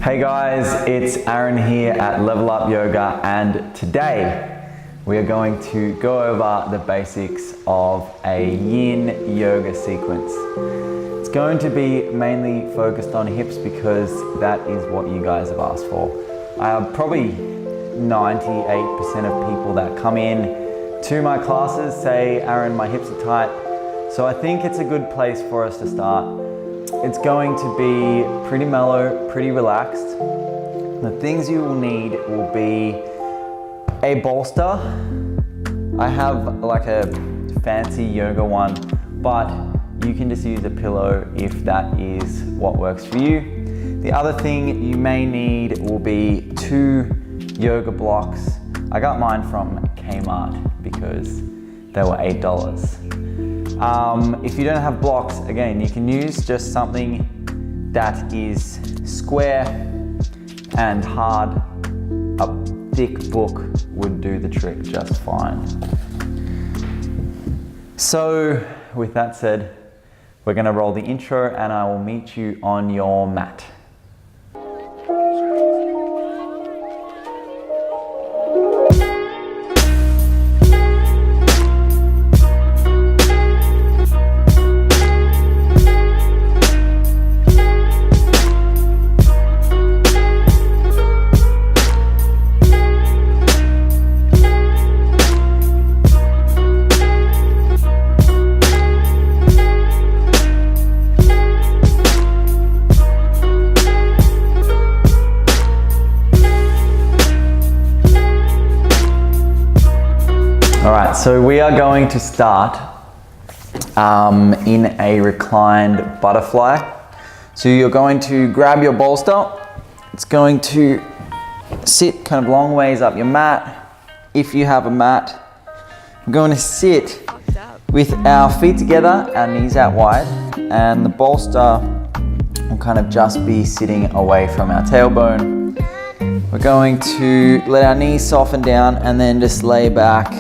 Hey guys, it's Aaron here at Level Up Yoga, and today we are going to go over the basics of a Yin Yoga sequence. It's going to be mainly focused on hips because that is what you guys have asked for. Probably 98% of people that come in to my classes say, Aaron, my hips are tight. So I think it's a good place for us to start. It's going to be pretty mellow, pretty relaxed. The things you will need will be a bolster. I have like a fancy yoga one, but you can just use a pillow if that is what works for you. The other thing you may need will be 2 yoga blocks. I got mine from Kmart because they were $8. If you don't have blocks, again, you can use just something that is square and hard. A thick book would do the trick just fine. So with that said, we're going to roll the intro and I will meet you on your mat. Alright, so we are going to start in a reclined butterfly. So you're going to grab your bolster. It's going to sit kind of long ways up your mat. If you have a mat, we're going to sit with our feet together, our knees out wide, and the bolster will kind of just be sitting away from our tailbone. We're going to let our knees soften down and then just lay back,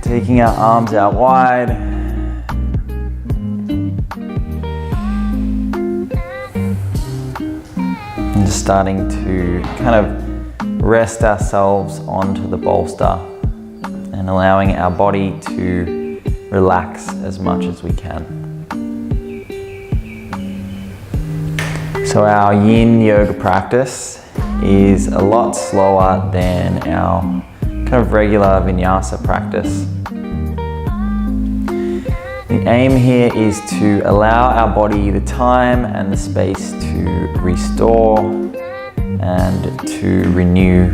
taking our arms out wide. And just starting to kind of rest ourselves onto the bolster and allowing our body to relax as much as we can. So our Yin Yoga practice is a lot slower than our kind of regular vinyasa practice. The aim here is to allow our body the time and the space to restore and to renew.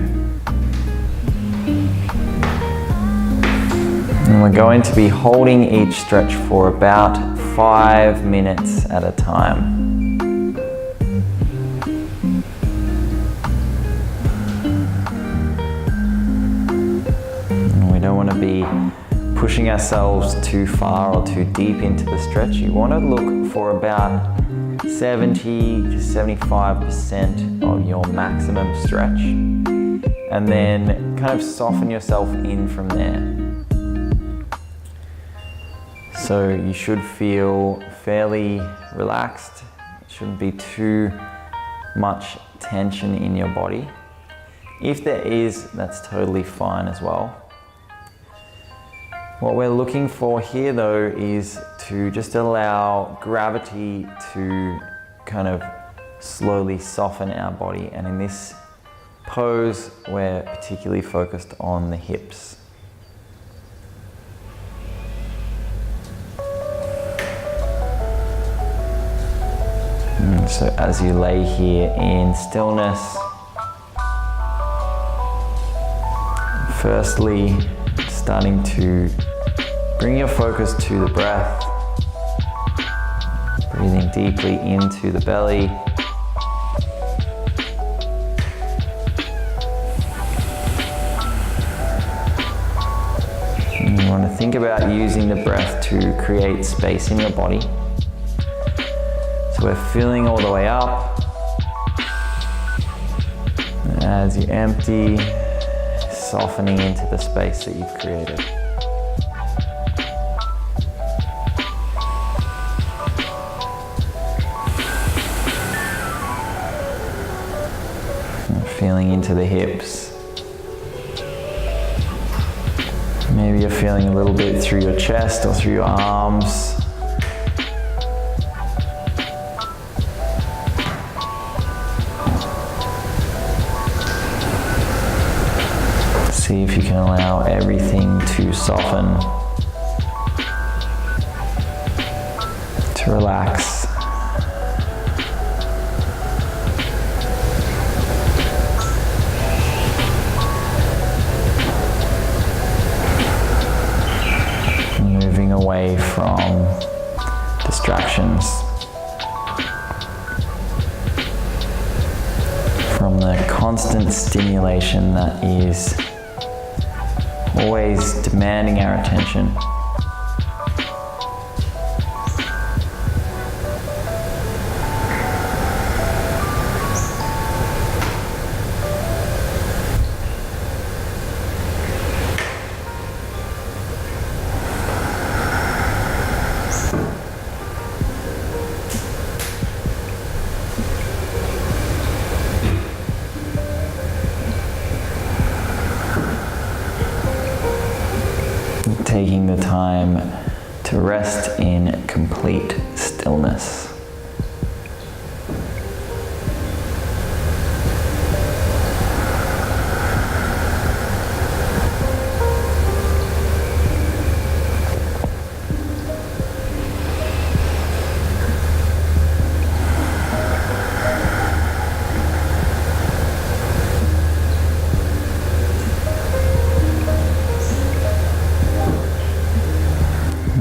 And we're going to be holding each stretch for about 5 minutes at a time. And we don't want to be pushing ourselves too far or too deep into the stretch. You want to look for about 70 to 75% of your maximum stretch, and then kind of soften yourself in from there. So you should feel fairly relaxed. It shouldn't be too much tension in your body. If there is, that's totally fine as well. What we're looking for here though is to just allow gravity to kind of slowly soften our body, and in this pose we're particularly focused on the hips. And so as you lay here in stillness, firstly starting to bring your focus to the breath, breathing deeply into the belly. And you want to think about using the breath to create space in your body. So we're filling all the way up. And as you empty, softening into the space that you've created. feeling into the hips. Maybe you're feeling a little bit through your chest or through your arms. See if you can allow everything to soften, to relax. Moving away from distractions, from the constant stimulation that is always demanding our attention. Taking the time to rest in complete stillness.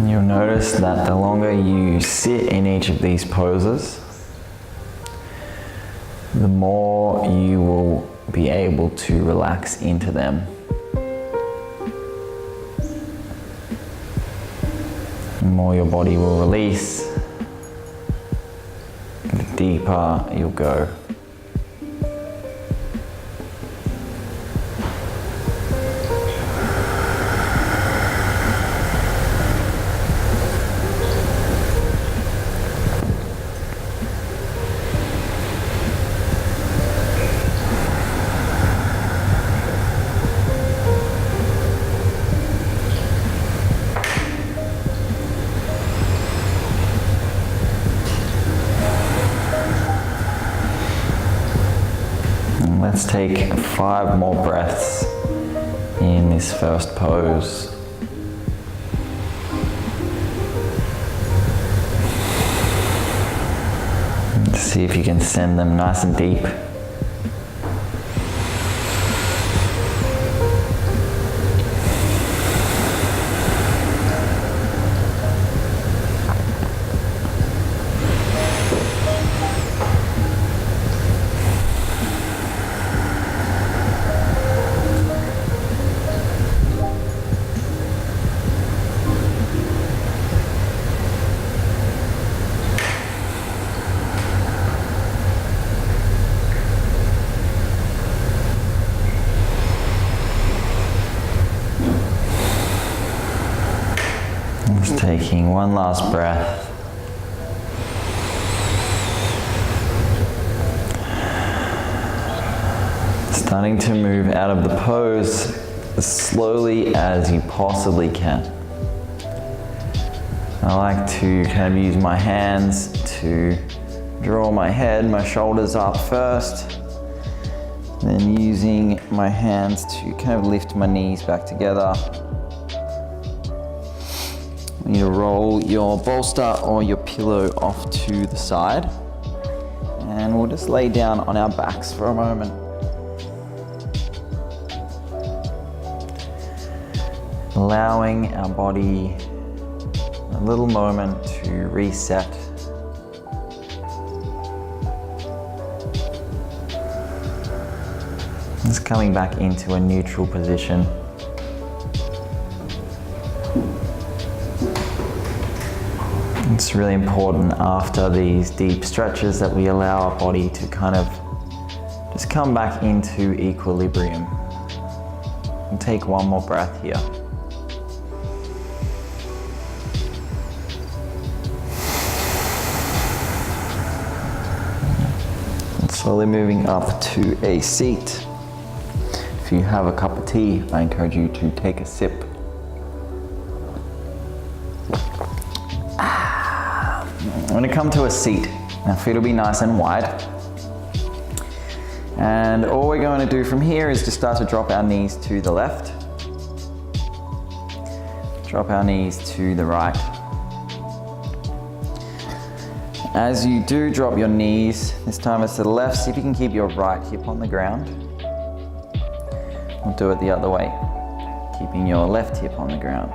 You'll notice that the longer you sit in each of these poses, the more you will be able to relax into them. The more your body will release, the deeper you'll go. Let's take 5 more breaths in this first pose. See if you can send them nice and deep. Just taking one last breath. Starting to move out of the pose as slowly as you possibly can. I like to kind of use my hands to draw my head, my shoulders up first, then using my hands to kind of lift my knees back together. You need to roll your bolster or your pillow off to the side, and we'll just lay down on our backs for a moment. Allowing our body a little moment to reset. Just coming back into a neutral position. It's really important after these deep stretches that we allow our body to kind of just come back into equilibrium. And take one more breath here. Slowly moving up to a seat. If you have a cup of tea, I encourage you to take a sip. I'm going to come to a seat. Now feet will be nice and wide. And all we're going to do from here is just start to drop our knees to the left. Drop our knees to the right. As you do drop your knees, this time it's to the left, see if you can keep your right hip on the ground. We'll do it the other way, keeping your left hip on the ground.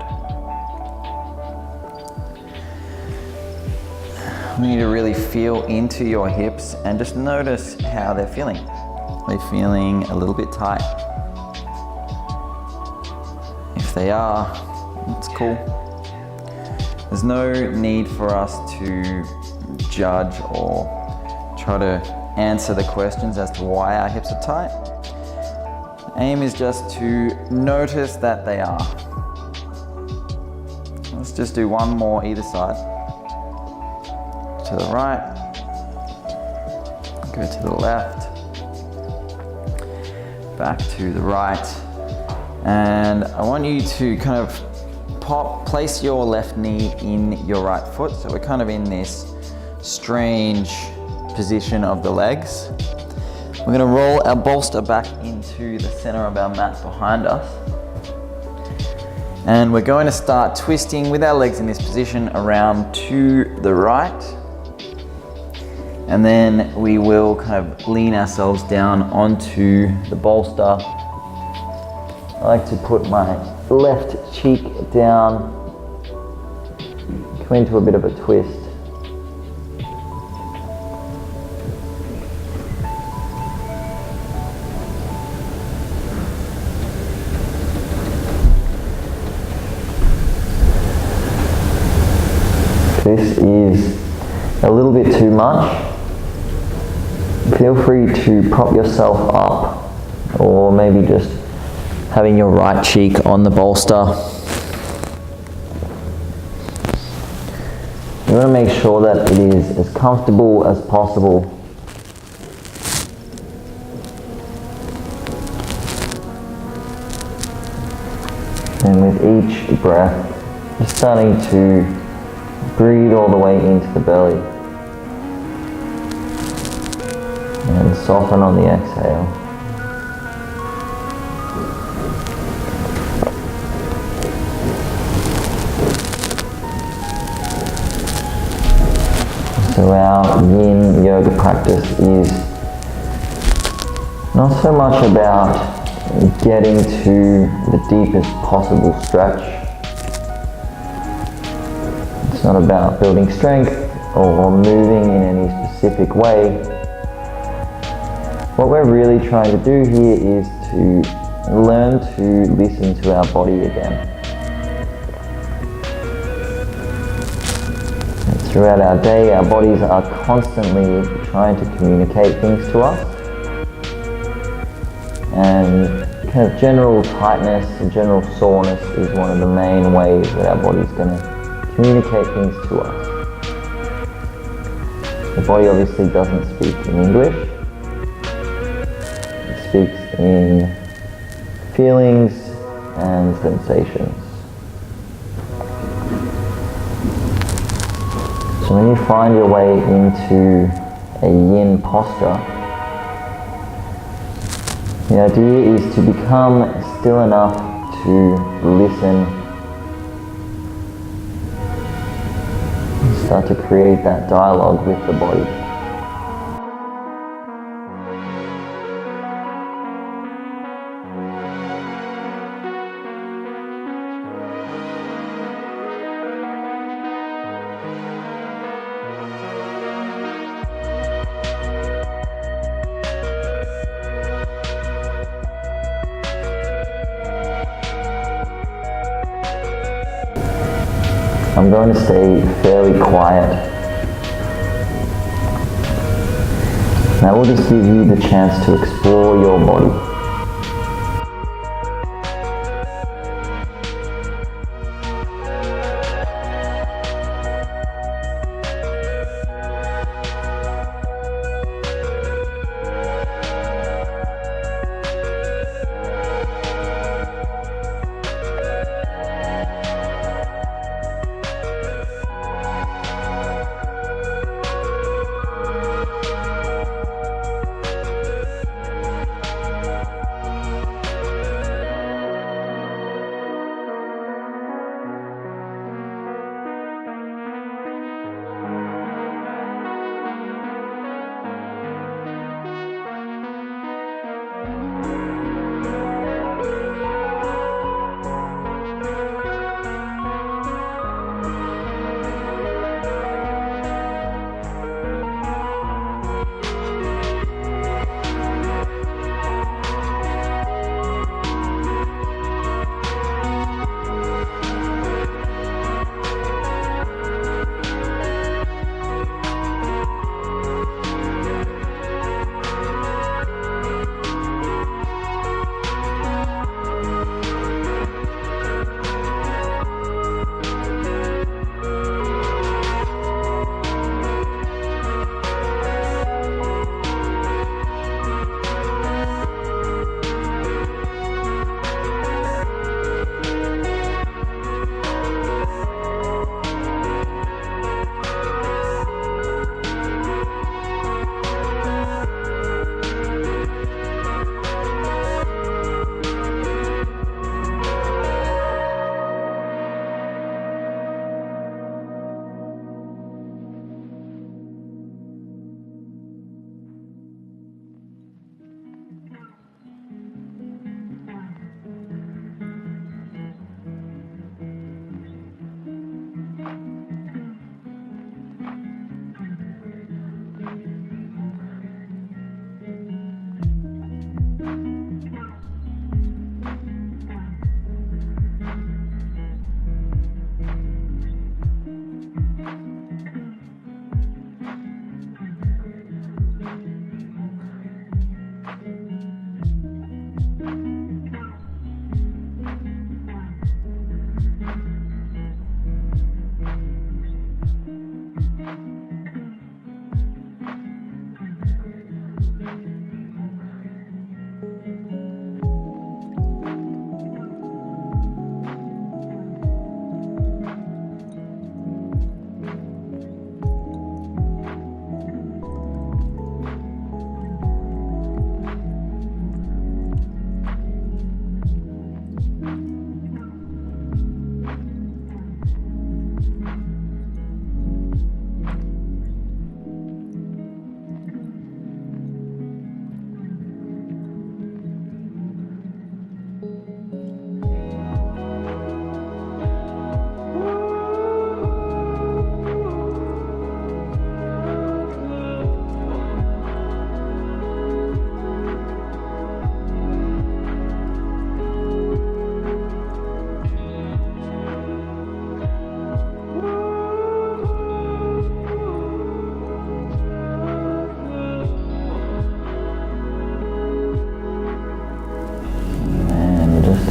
We need to really feel into your hips and just notice how they're feeling. Are they feeling a little bit tight? If they are, it's cool. There's no need for us to judge or try to answer the questions as to why our hips are tight. The aim is just to notice that they are. Let's just do one more either side. To the right, go to the left, back to the right, and I want you to kind of place your left knee in your right foot, so we're kind of in this strange position of the legs. We're going to roll our bolster back into the center of our mat behind us, and we're going to start twisting with our legs in this position around to the right. And then we will kind of lean ourselves down onto the bolster. I like to put my left cheek down, come into a bit of a twist. This is a little bit too much. Feel free to prop yourself up, or maybe just having your right cheek on the bolster. You want to make sure that it is as comfortable as possible. And with each breath, just starting to breathe all the way into the belly. And soften on the exhale. So our Yin Yoga practice is not so much about getting to the deepest possible stretch. It's not about building strength or moving in any specific way. What we're really trying to do here is to learn to listen to our body again. And throughout our day, our bodies are constantly trying to communicate things to us. And kind of general tightness and general soreness is one of the main ways that our body is going to communicate things to us. The body obviously doesn't speak in English. Speaks in feelings and sensations. So when you find your way into a yin posture, the idea is to become still enough to listen and start to create that dialogue with the body. I'm going to stay fairly quiet. That will just give you the chance to explore your body.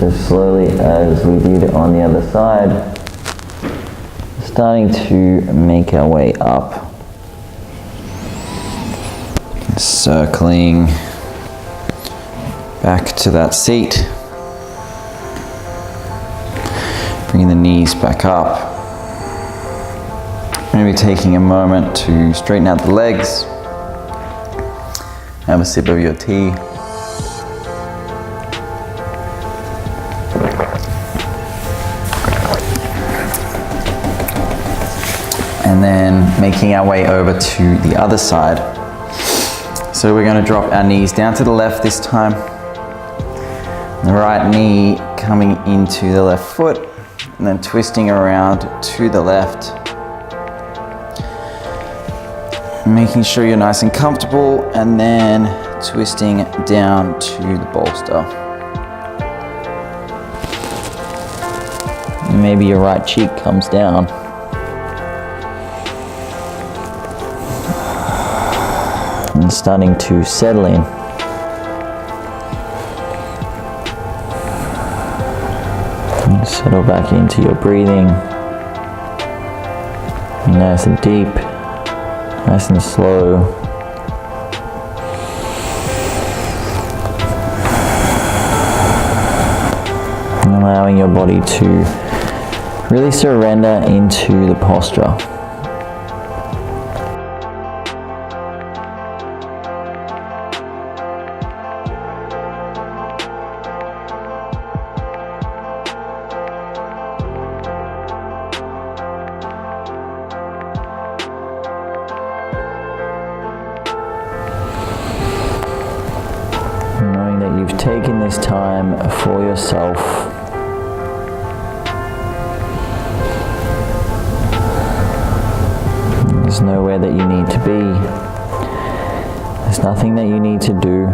so slowly as we did on the other side, starting to make our way up, circling back to that seat, bringing the knees back up, maybe taking a moment to straighten out the legs, have a sip of your tea. And then making our way over to the other side. So we're going to drop our knees down to the left this time. The right knee coming into the left foot and then twisting around to the left. Making sure you're nice and comfortable and then twisting down to the bolster. Maybe your right cheek comes down. And starting to settle in. And settle back into your breathing. Nice and deep, nice and slow. And allowing your body to really surrender into the posture. Knowing that you've taken this time for yourself, there's nowhere that you need to be, there's nothing that you need to do.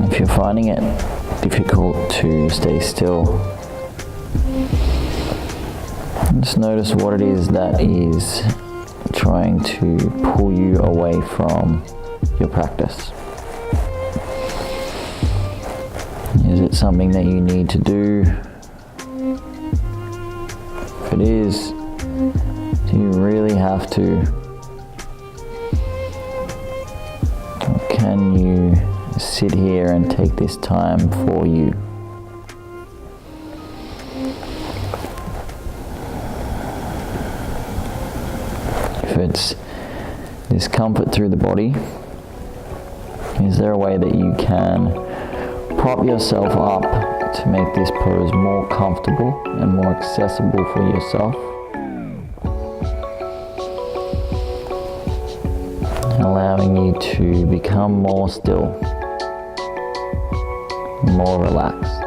If you're finding it difficult to stay still, just notice what it is that is trying to pull you away from your practice. Is it something that you need to do? If it is, do you really have to? Or can you sit here and take this time for you? If it's discomfort through the body, is there a way that you can prop yourself up to make this pose more comfortable and more accessible for yourself? Allowing you to become more still, more relaxed.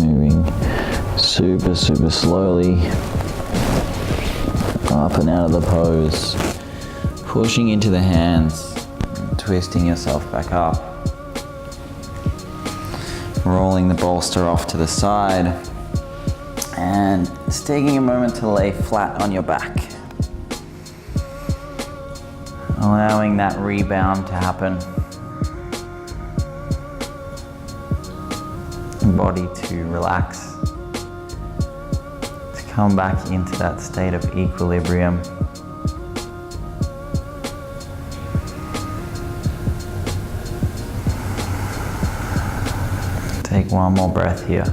Moving super slowly up and out of the pose, pushing into the hands, twisting yourself back up, rolling the bolster off to the side, and just taking a moment to lay flat on your back, allowing that rebound to happen, body to relax, to come back into that state of equilibrium. Take one more breath here.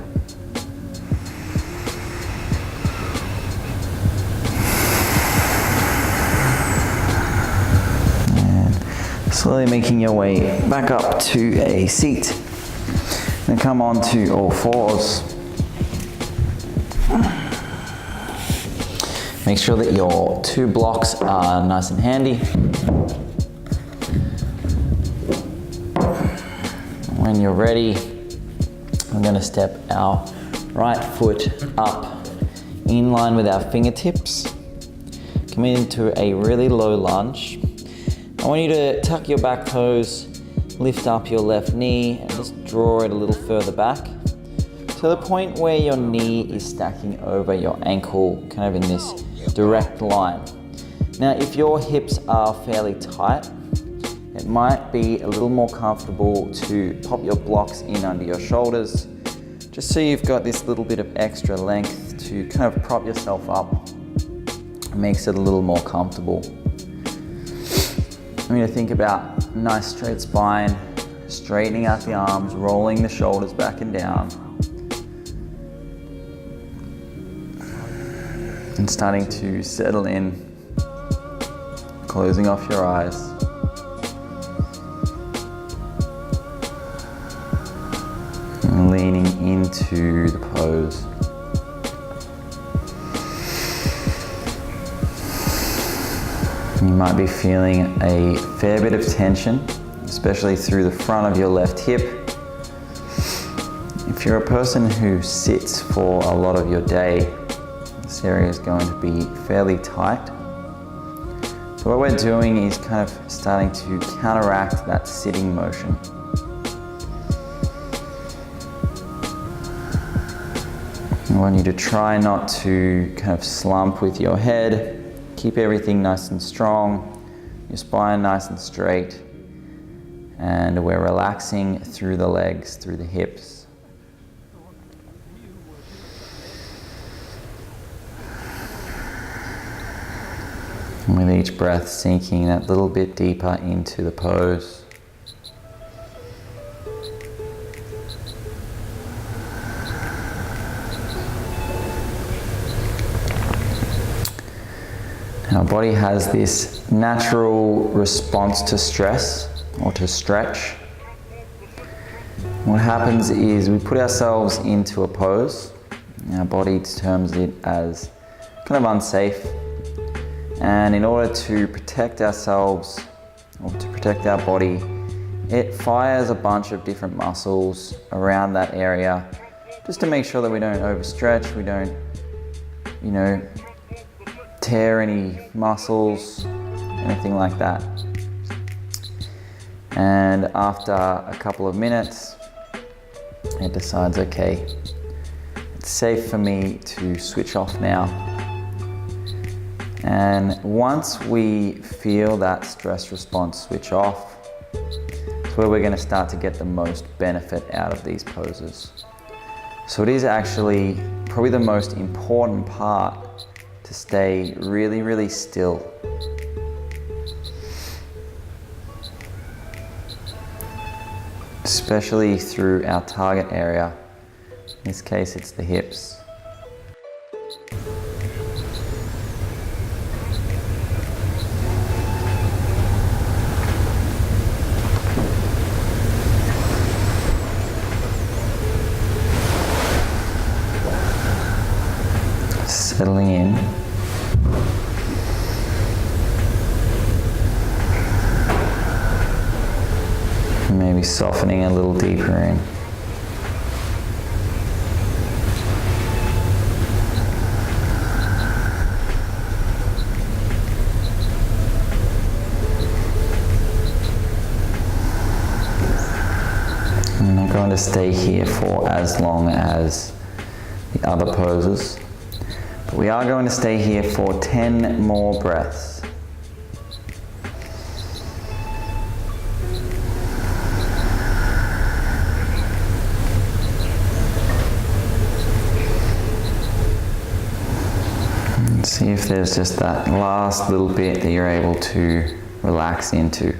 And slowly making your way back up to a seat. Then come on to all fours. Make sure that your 2 blocks are nice and handy. When you're ready, I'm going to step our right foot up in line with our fingertips. Come into a really low lunge. I want you to tuck your back toes, lift up your left knee and just draw it a little further back to the point where your knee is stacking over your ankle, kind of in this direct line. Now, if your hips are fairly tight, it might be a little more comfortable to pop your blocks in under your shoulders, just so you've got this little bit of extra length to kind of prop yourself up. It makes it a little more comfortable. I'm going to think about a nice straight spine, straightening out the arms, rolling the shoulders back and down, and starting to settle in, closing off your eyes. And leaning into the pose. You might be feeling a fair bit of tension, especially through the front of your left hip. If you're a person who sits for a lot of your day, this area is going to be fairly tight. So what we're doing is kind of starting to counteract that sitting motion. I want you to try not to kind of slump with your head. Keep everything nice and strong, your spine nice and straight, and we're relaxing through the legs, through the hips. And with each breath, sinking that little bit deeper into the pose. Our body has this natural response to stress or to stretch. What happens is we put ourselves into a pose. Our body terms it as kind of unsafe. And in order to protect ourselves or to protect our body, it fires a bunch of different muscles around that area just to make sure that we don't overstretch, we don't, tear any muscles, anything like that. And after a couple of minutes, it decides, okay, it's safe for me to switch off now. And once we feel that stress response switch off, it's where we're going to start to get the most benefit out of these poses. So it is actually probably the most important part to stay really, really still. Especially through our target area. In this case, it's the hips. Settling in. Maybe softening a little deeper in. I'm not going to stay here for as long as the other poses, but we are going to stay here for 10 more breaths. See if there's just that last little bit that you're able to relax into.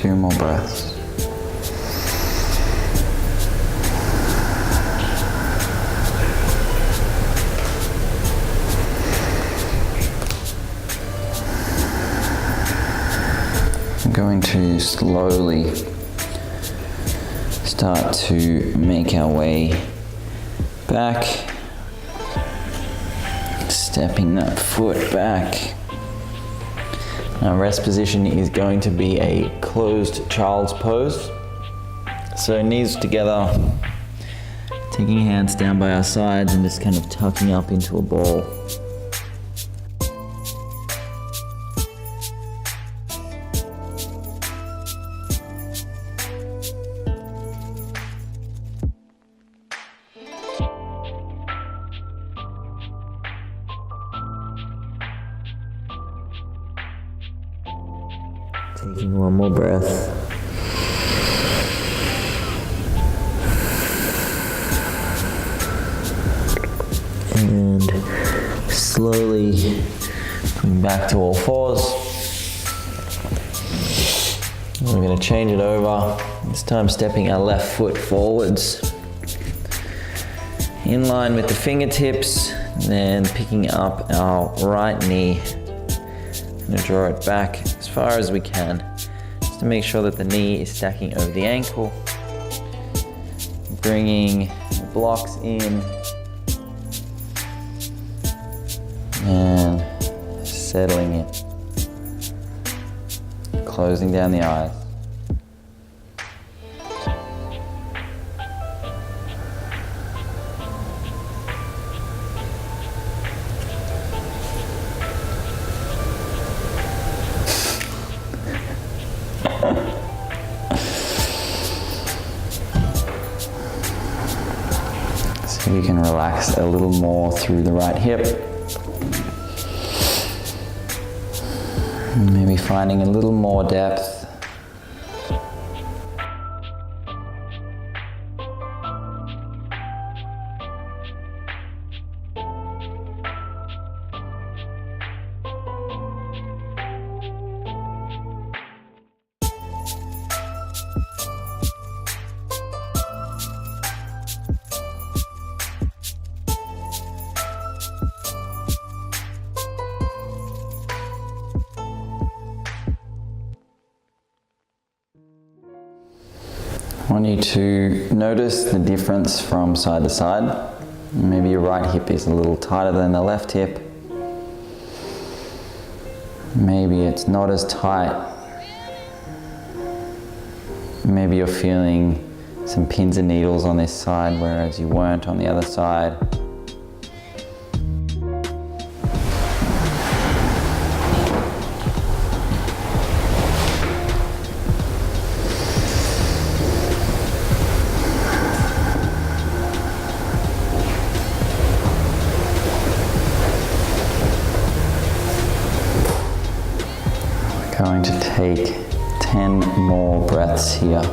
Two more breaths. I'm going to slowly start to make our way back, stepping that foot back. Our rest position is going to be a closed child's pose. So knees together, taking hands down by our sides and just kind of tucking up into a ball. Taking one more breath. And slowly coming back to all fours. We're going to change it over. This time stepping our left foot forwards. In line with the fingertips. Then picking up our right knee. I'm going to draw it back as far as we can, just to make sure that the knee is stacking over the ankle. Bringing the blocks in and settling it. Closing down the eyes. So you can relax a little more through the right hip. Maybe finding a little more depth. I want you to notice the difference from side to side. Maybe your right hip is a little tighter than the left hip. Maybe it's not as tight. Maybe you're feeling some pins and needles on this side, whereas you weren't on the other side. take 10 more breaths here.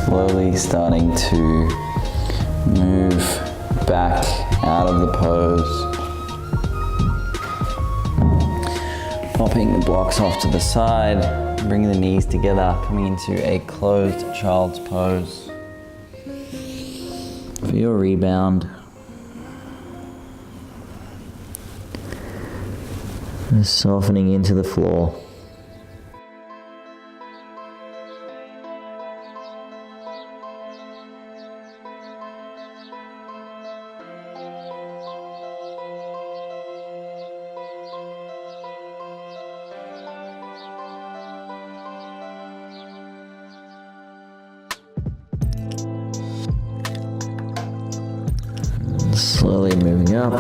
Slowly starting to move back out of the pose. Popping the blocks off to the side, bringing the knees together, coming into a closed child's pose. For your rebound, just softening into the floor. Slowly moving up.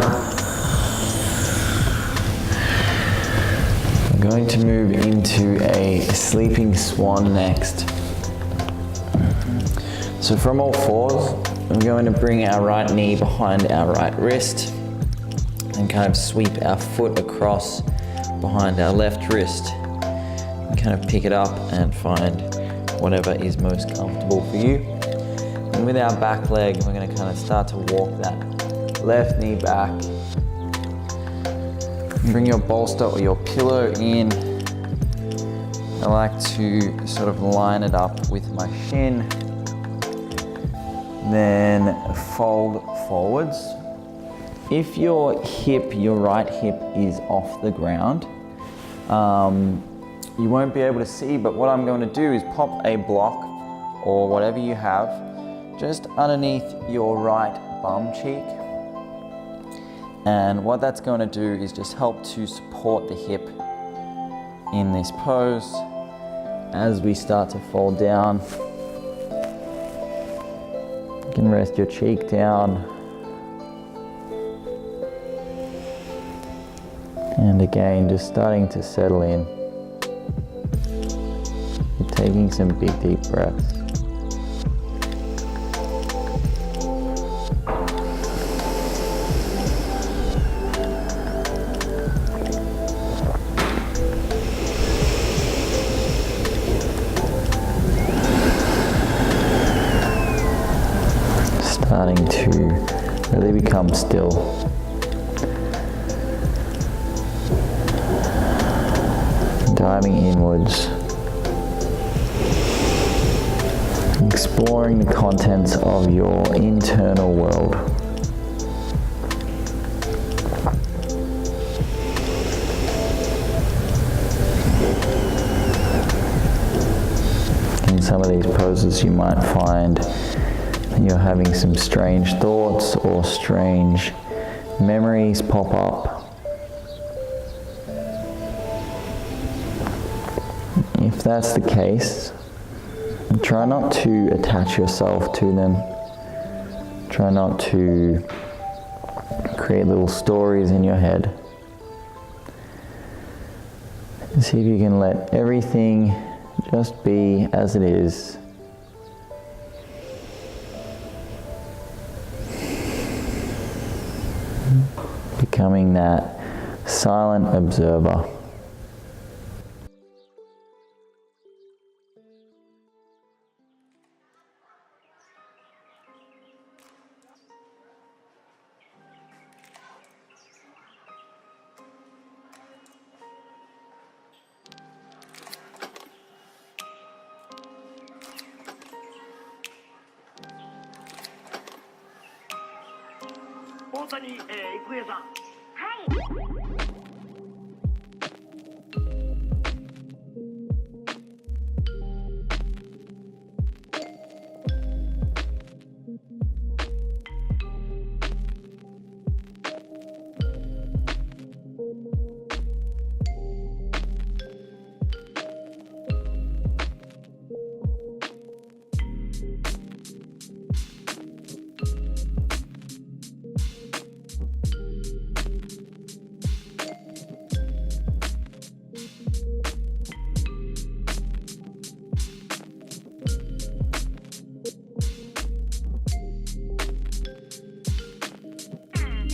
I'm going to move into a sleeping swan next. So from all fours, we're going to bring our right knee behind our right wrist and kind of sweep our foot across behind our left wrist and kind of pick it up and find whatever is most comfortable for you. And with our back leg, we're going to kind of start to walk that left knee back. Bring your bolster or your pillow in. I like to sort of line it up with my shin. Then fold forwards. If your right hip is off the ground, you won't be able to see, but what I'm going to do is pop a block or whatever you have just underneath your right bum cheek. And what that's going to do is just help to support the hip in this pose as we start to fall down. You can rest your cheek down. And again, just starting to settle in. You're taking some big, deep breaths. Starting to really become still. Diving inwards. Exploring the contents of your internal world. In some of these poses you might find you're having some strange thoughts or strange memories pop up. If that's the case, try not to attach yourself to them. Try not to create little stories in your head. See if you can let everything just be as it is. Becoming that silent observer. 大谷郁恵さん。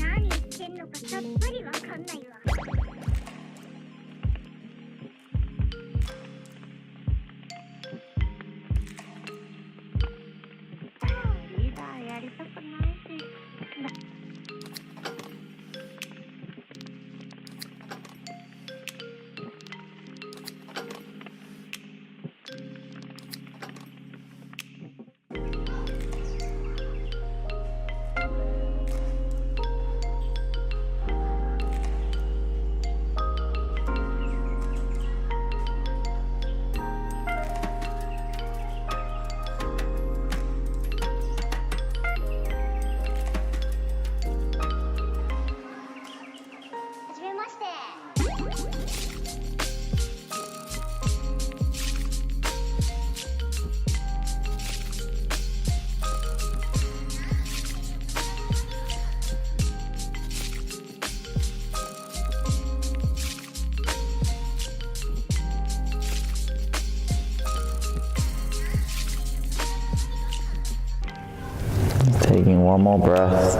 何言ってんのかさっぱりわかんないわ。リーダーやりたくないし。はじめまして。Taking one more breath.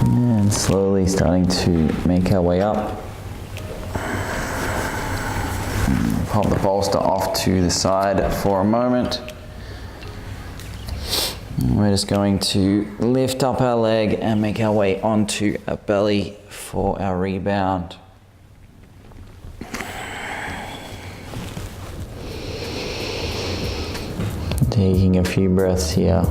And slowly starting to make our way up. Pop the bolster off to the side for a moment. We're just going to lift up our leg and make our way onto our belly for our rebound. Taking a few breaths here.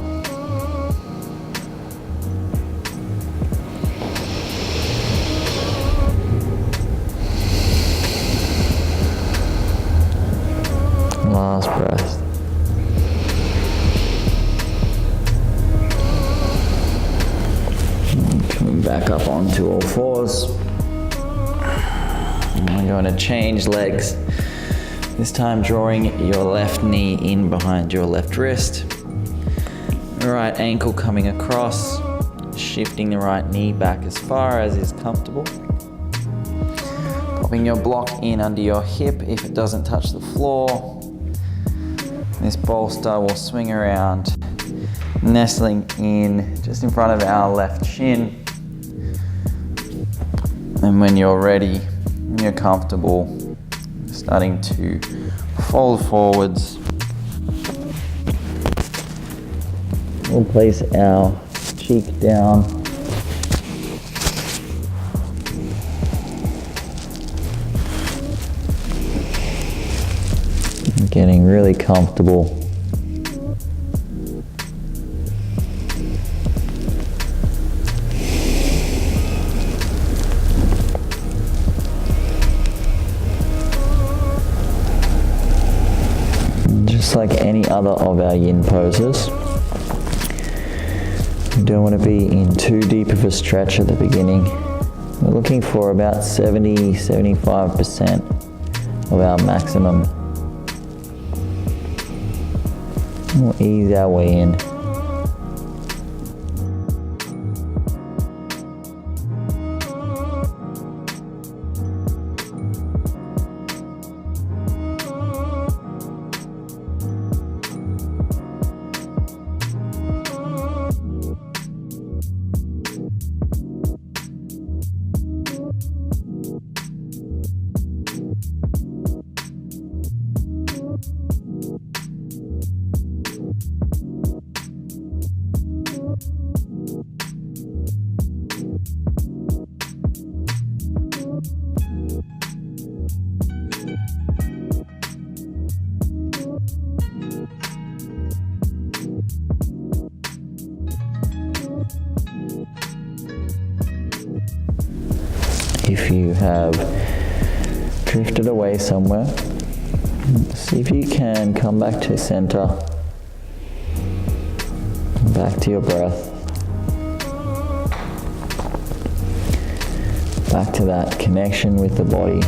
Last breath. Coming back up onto all fours. And we're going to change legs. This time drawing your left knee in behind your left wrist. Right ankle coming across, shifting the right knee back as far as is comfortable. Popping your block in under your hip if it doesn't touch the floor. This bolster will swing around, nestling in just in front of our left shin. And when you're ready, when you're comfortable, starting to fold forwards. We'll place our cheek down. Getting really comfortable. Just like any other of our yin poses, you don't want to be in too deep of a stretch at the beginning. We're looking for about 70-75% of our maximum. We'll ease our way in. if you have drifted away somewhere, see if you can come back to center, back to your breath, back to that connection with the body.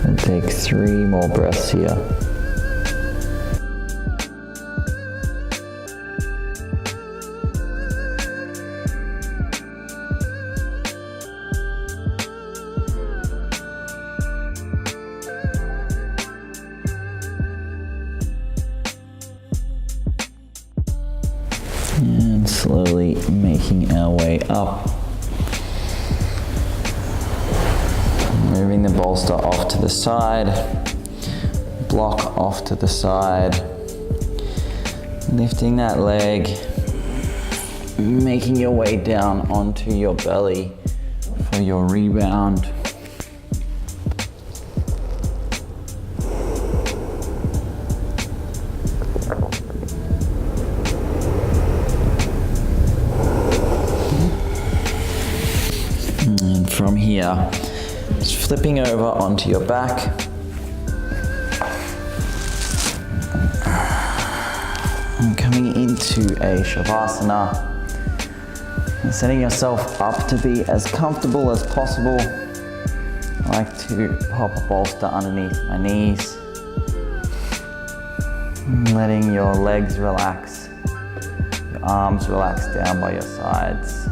And take 3 more breaths here. And slowly making our way up. Moving the bolster off to the side, block off to the side, lifting that leg, making your way down onto your belly for your rebound. And from here, just flipping over onto your back. And coming into a shavasana. And setting yourself up to be as comfortable as possible. I like to pop a bolster underneath my knees. And letting your legs relax. Your arms relax down by your sides.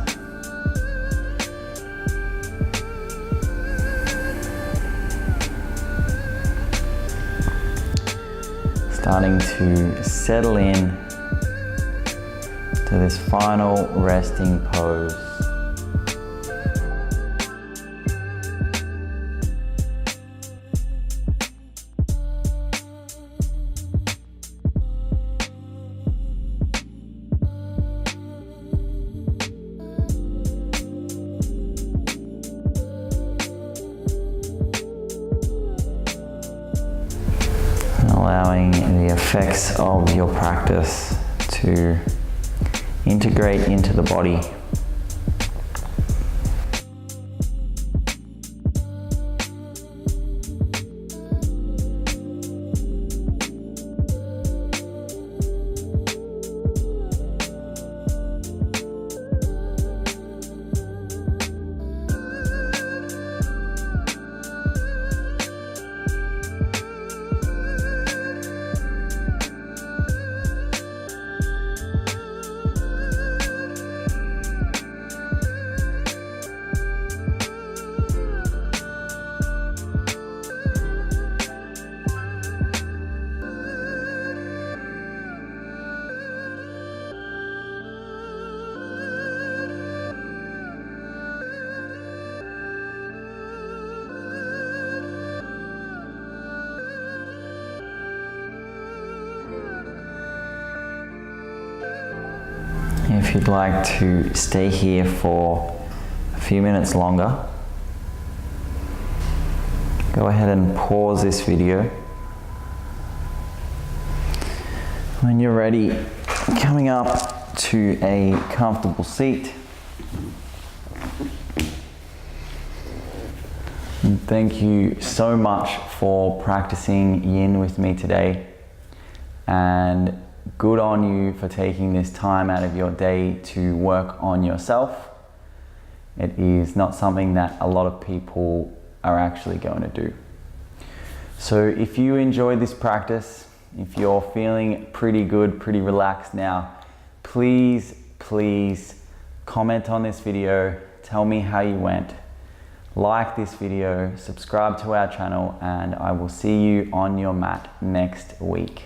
Starting to settle in to this final resting pose. Allowing the effects of your practice to integrate into the body. if you'd like to stay here for a few minutes longer, go ahead and pause this video. When you're ready, coming up to a comfortable seat. And thank you so much for practicing Yin with me today. And good on you for taking this time out of your day to work on yourself. It is not something that a lot of people are actually going to do. So if you enjoyed this practice, if you're feeling pretty good, pretty relaxed now, please comment on this video, tell me how you went, like this video, subscribe to our channel, and I will see you on your mat next week.